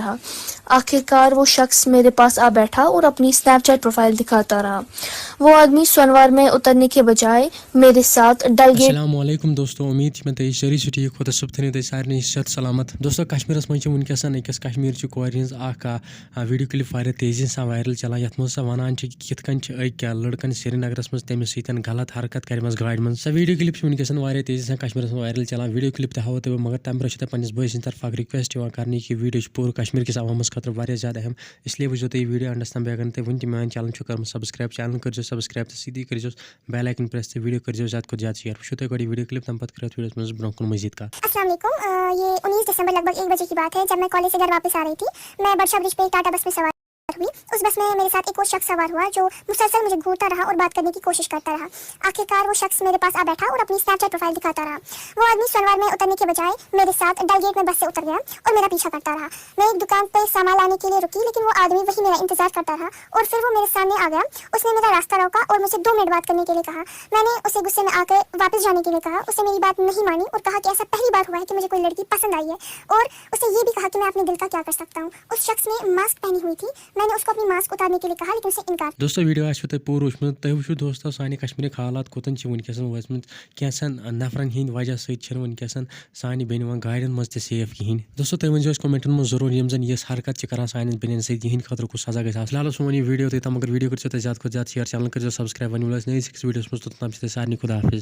رہا۔ آخرکار وہ شخص میرے پاس آ بیٹھا اور اپنی اسنیپ چیٹ پروفائل دکھاتا رہا۔ وہ آدمی سونوار میں اترنے کے بجائے میرے ساتھ ڈل گیٹ۔ السلام علیکم دوستو، امید میں تھی ساری ٹھیک خدا صب تھو سارے صحت سلامت۔ دوستو کشمیرس مجھے ونکس أکس کشمیر کورِ ہٕنٛز ویڈیو کلپ واریاہ تیزی سان وائرل چلان، یتھ منٛز سۄ ونان چھِ کہ کِتھ کٔنۍ چھِ أکۍ لڑکن سرینگرس منٛز تٔمِس سۭتۍ غلط حرکت کرِمژ گاڑِ منٛز۔ سۄ ویڈیو کلپ چھِ ونکس واریاہ تیزی سان کشمیرس منٛز وائرل چلان۔ ویڈیو کلپ تہِ ہاوو تۄہہِ بہٕ، مگر تمہِ برونٛہہ چھِ تۄہہِ پننِس بٲے سٕنٛدِ طرفہٕ اکھ رِکویسٹ یِوان کرنہٕ کہ ویڈیو چھُ پوٗرٕ کشمیر کِس عوامس خٲطرٕ واریاہ زیادٕ اہم، اس لیے وٕچھزیو تُہۍ یہِ ویڈیو انڈس تام بیٚیہِ اگر نہٕ تۄہہِ وٕنہِ تہِ میون چینل چھُ کوٚرمُت سبسکرایب، چینل کٔرزیو سبسکرایب تہٕ سیٖدٕے کٔرزیو بیل آیکن پریس تہٕ ویڈیو کٔرزیو زیادٕ کھۄتہٕ زیادٕ شیر۔ وٕچھو تُہۍ گۄڈٕ یہِ ویڈیو کلپ، تمہِ پتہٕ کٔرِو اتھ ویڈیوس منٛز برونٛہہ کُن مزید کتھ۔ السلام علیکم، یہ 19 دسمبر لگ بھگ 1 بجے کی بات ہے جب میں کالج سے گھر واپس آ رہی تھی۔ میں برشا برج پہ ایک ٹاٹا بس میں سوار ہوئی۔ اس بس میں میرے ساتھ ایک اور شخص سوار ہوا جو مسلسل مجھے گھورتا رہا اور بات کرنے کی کوشش کرتا رہا۔ آخرکار وہ شخص میرے پاس آ بیٹھا اور اپنی اسنیپ چیٹ پروفائل دکھاتا رہا۔ وہ آدمی سونوار میں اترنے کے بجائے میرے ساتھ ڈل گیٹ میں بس سے اتر گیا اور میرا پیچھا کرتا رہا۔ میں ایک دکان پہ سامان لانے کے لیے رکی، لیکن وہ آدمی وہی میرا انتظار کرتا رہا اور پھر وہ میرے سامنے آ گیا۔ اس نے میرا راستہ روکا اور مجھے 2 منٹ بات کرنے کے لیے کہا۔ میں نے اسے غصے میں آ کر واپس جانے کے لیے کہا۔ اس نے میری بات نہیں مانی اور کہا کہ ایسا پہلی بار ہوا ہے کہ مجھے کوئی لڑکی پسند آئی ہے، اور اسے یہ بھی کہا کہ میں اپنے دل کا کیا کر سکتا ہوں۔ اس شخص نے ماسک پہنی ہوئی تھی۔ میں نے اس کو اپنی ماسک اتارنے کے لیے کہا، لیکن اسے انکار۔ دوستو ویڈیو آسو تۄہہِ پوٗرٕ وٕچھمُت، تُہۍ وٕچھِو دوستو سانہِ کشمیٖرٕکۍ حالات کوٚتَن چھِ وٕنکیٚس وٲتۍمٕتۍ۔ کینٛژھن نفرن ہٕنٛدۍ وجہ سۭتۍ چھِنہٕ وٕنکیٚس سانہِ بیٚنہِ وۄنۍ گاڑٮ۪ن منٛز تہِ سیف کِہیٖنۍ۔ دوستو تُہۍ ؤنۍزیو اَسہِ کومنٹن منٛز ضروٗر یِم زن یِژھ حرکت چھِ کران سانٮ۪ن بیٚنٮ۪ن سۭتۍ، یِہٕنٛدِ خٲطرٕ کُس سزا گژھِ آسُن۔ فی الحال اوس میون یہِ ویڈیو تۄہہِ تام، مگر ویڈیو کٔرزیو تُہۍ زیادٕ کھۄتہٕ زیادٕ شیر، چینل کٔرزیو سبسکرایب، وۄنۍ مِلو أسۍ نٔیِس أکِس ویڈیوس منٛز، توٚتام چھِ تۄہہِ سارنٕے خدا حافظ۔